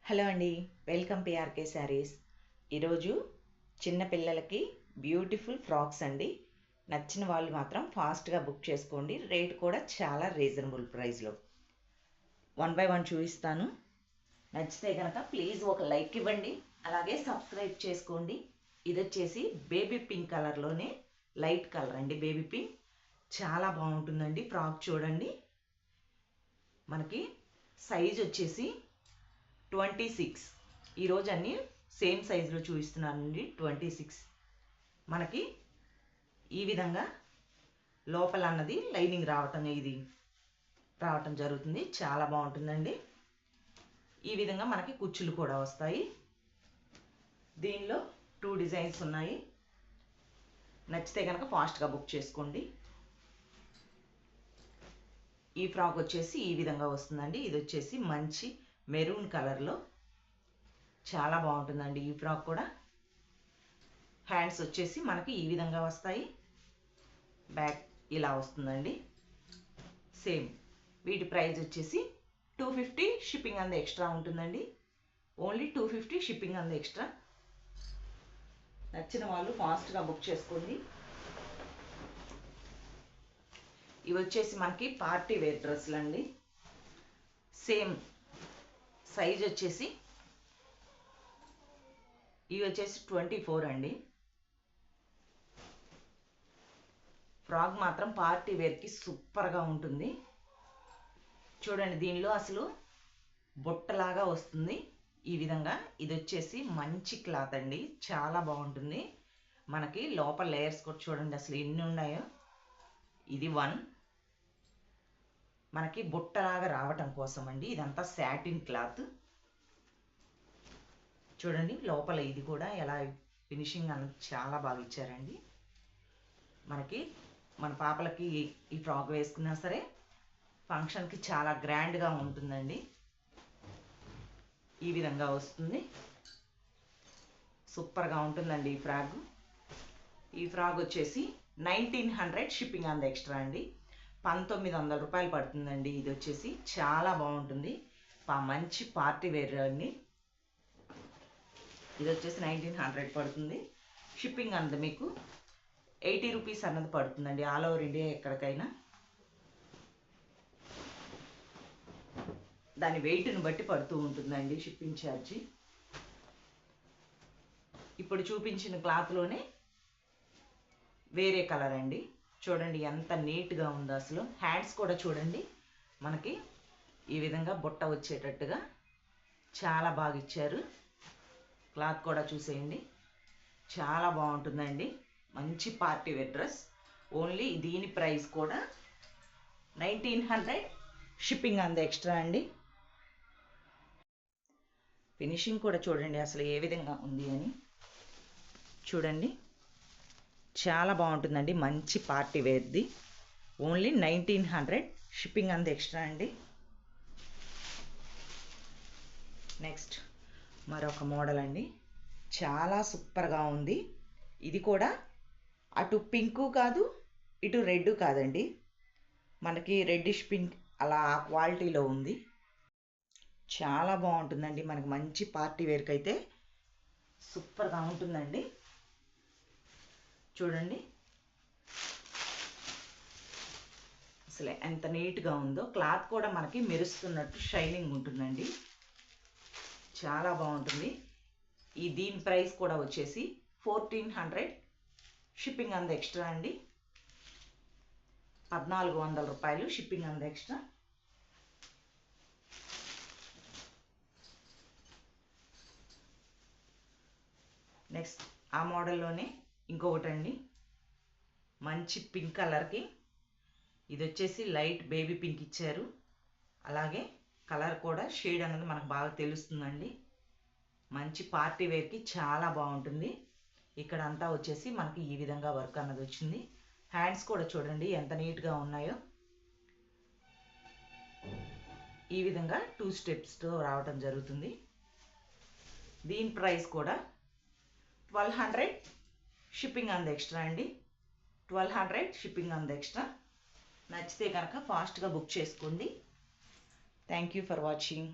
Hello అండి, welcome PRK saris. ఈరోజు చిన్నపిల్లలకి బ్యూటిఫుల్ ఫ్రాక్స్ అండి. నచ్చిన వాళ్ళు మాత్రం ఫాస్ట్గా బుక్ చేసుకోండి. రేట్ కూడా చాలా రీజనబుల్ ప్రైస్లో 1 బై 1 చూపిస్తాను. నచ్చితే కనుక ప్లీజ్ ఒక లైక్ ఇవ్వండి, అలాగే సబ్స్క్రైబ్ చేసుకోండి. ఇది వచ్చేసి బేబీ పింక్ కలర్లోనే లైట్ కలర్ అండి. బేబీ పింక్ చాలా బాగుంటుందండి. ఫ్రాక్ చూడండి, మనకి సైజ్ వచ్చేసి 26. ఈరోజు అన్నీ సేమ్ సైజులో చూపిస్తున్నానండి. 26 మనకి ఈ విధంగా లోపల అన్నది లైనింగ్ రావటం జరుగుతుంది. చాలా బాగుంటుందండి. ఈ విధంగా మనకి కుచ్చులు కూడా వస్తాయి. దీనిలో 2 డిజైన్స్ ఉన్నాయి. నచ్చితే కనుక ఫాస్ట్గా బుక్ చేసుకోండి. ఈ ఫ్రాక్ వచ్చేసి ఈ విధంగా వస్తుందండి. ఇది వచ్చేసి మంచి మెరూన్ కలర్లో చాలా బాగుంటుందండి. ఈ ఫ్రాక్ కూడా హ్యాండ్స్ వచ్చేసి మనకి ఈ విధంగా వస్తాయి. బ్యాక్ ఇలా వస్తుందండి. సేమ్ వీటి ప్రైస్ వచ్చేసి 250. షిప్పింగ్ అంత ఎక్స్ట్రా ఉంటుందండి. ఓన్లీ 250 షిప్పింగ్ అంత ఎక్స్ట్రా. నచ్చిన వాళ్ళు ఫాస్ట్గా బుక్ చేసుకోండి. ఇవి వచ్చేసి మనకి పార్టీ వేర్ డ్రెస్సులు అండి. సేమ్ సైజ్ వచ్చేసి ఇవి వచ్చేసి 24 అండి. ఫ్రాక్ మాత్రం పార్టీ వేర్కి సూపర్గా ఉంటుంది. చూడండి, దీనిలో అసలు బుట్టలాగా వస్తుంది ఈ విధంగా. ఇది వచ్చేసి మంచి క్లాత్ అండి, చాలా బాగుంటుంది. మనకి లోపల లేయర్స్ కూడా చూడండి అసలు ఎన్ని ఉన్నాయో. ఇది 1 మనకి బుట్టలాగా రావటం కోసం అండి. ఇదంతా సాటిన్ క్లాత్. చూడండి లోపల ఇది కూడా ఎలా ఫినిషింగ్ అన్నది చాలా బాగా ఇచ్చారండి. మనకి మన పాపలకి ఈ ఫ్రాక్ వేసుకున్నా సరే ఫంక్షన్కి చాలా గ్రాండ్గా ఉంటుందండి. ఈ విధంగా వస్తుంది. సూపర్గా ఉంటుందండి ఈ ఫ్రాక్. ఈ ఫ్రాక్ వచ్చేసి 1900 షిప్పింగ్ అంత ఎక్స్ట్రా అండి. 1900 రూపాయలు పడుతుందండి. ఇది వచ్చేసి చాలా బాగుంటుంది. మంచి పార్టీ వేర్ అండి. ఇది వచ్చేసి 1900 పడుతుంది. షిప్పింగ్ అన్నది మీకు 80 రూపీస్ అన్నది పడుతుందండి. ఆల్ ఓవర్ ఇండియా ఎక్కడికైనా దాని వెయిట్ని బట్టి పడుతూ ఉంటుందండి షిప్పింగ్ ఛార్జీ. ఇప్పుడు చూపించిన క్లాత్లోనే వేరే కలర్ అండి. చూడండి ఎంత నీట్గా ఉందో అసలు. హ్యాండ్స్ కూడా చూడండి మనకి ఈ విధంగా బుట్ట వచ్చేటట్టుగా చాలా బాగా ఇచ్చారు. క్లాత్ కూడా చూసేయండి, చాలా బాగుంటుందండి. మంచి పార్టీ వేర్ డ్రెస్. ఓన్లీ దీని ప్రైస్ కూడా 1900 షిప్పింగ్ అంత ఎక్స్ట్రా అండి. ఫినిషింగ్ కూడా చూడండి అసలు ఏ విధంగా ఉంది అని. చూడండి చాలా బాగుంటుందండి. మంచి పార్టీ వేర్ది. ఓన్లీ 1900 షిప్పింగ్ అంత ఎక్స్ట్రా అండి. నెక్స్ట్ మరొక మోడల్ అండి, చాలా సూపర్గా ఉంది. ఇది కూడా అటు పింకు కాదు, ఇటు రెడ్ కాదండి. మనకి రెడ్డిష్ పింక్ అలా క్వాలిటీలో ఉంది. చాలా బాగుంటుందండి. మనకి మంచి పార్టీ వేర్కి అయితే సూపర్గా ఉంటుందండి. చూడండి అసలు ఎంత నీట్గా ఉందో. క్లాత్ కూడా మనకి మెరుస్తున్నట్టు షైనింగ్ ఉంటుందండి. చాలా బాగుంటుంది. దీని ప్రైస్ కూడా వచ్చేసి 1400 షిప్పింగ్ అంత ఎక్స్ట్రా అండి. 1400 రూపాయలు షిప్పింగ్ అంత ఎక్స్ట్రా. నెక్స్ట్ ఆ మోడల్లోనే ఇంకొకటి అండి, మంచి పింక్ కలర్కి. ఇది వచ్చేసి లైట్ బేబీ పింక్ ఇచ్చారు. అలాగే కలర్ కూడా షేడ్ అనేది మనకు బాగా తెలుస్తుందండి. మంచి పార్టీ వేర్కి చాలా బాగుంటుంది. ఇక్కడ అంతా వచ్చేసి మనకి ఈ విధంగా వర్క్ అన్నది వచ్చింది. హ్యాండ్స్ కూడా చూడండి ఎంత నీట్గా ఉన్నాయో. ఈ విధంగా 2 స్టెప్స్తో రావటం జరుగుతుంది. దీని ప్రైస్ కూడా 1200 షిప్పింగ్ అంత ఎక్స్ట్రా అండి. 1200 షిప్పింగ్ అంత ఎక్స్ట్రా. నచ్చితే కనుక ఫాస్ట్గా బుక్ చేసుకోండి. Thank you for watching.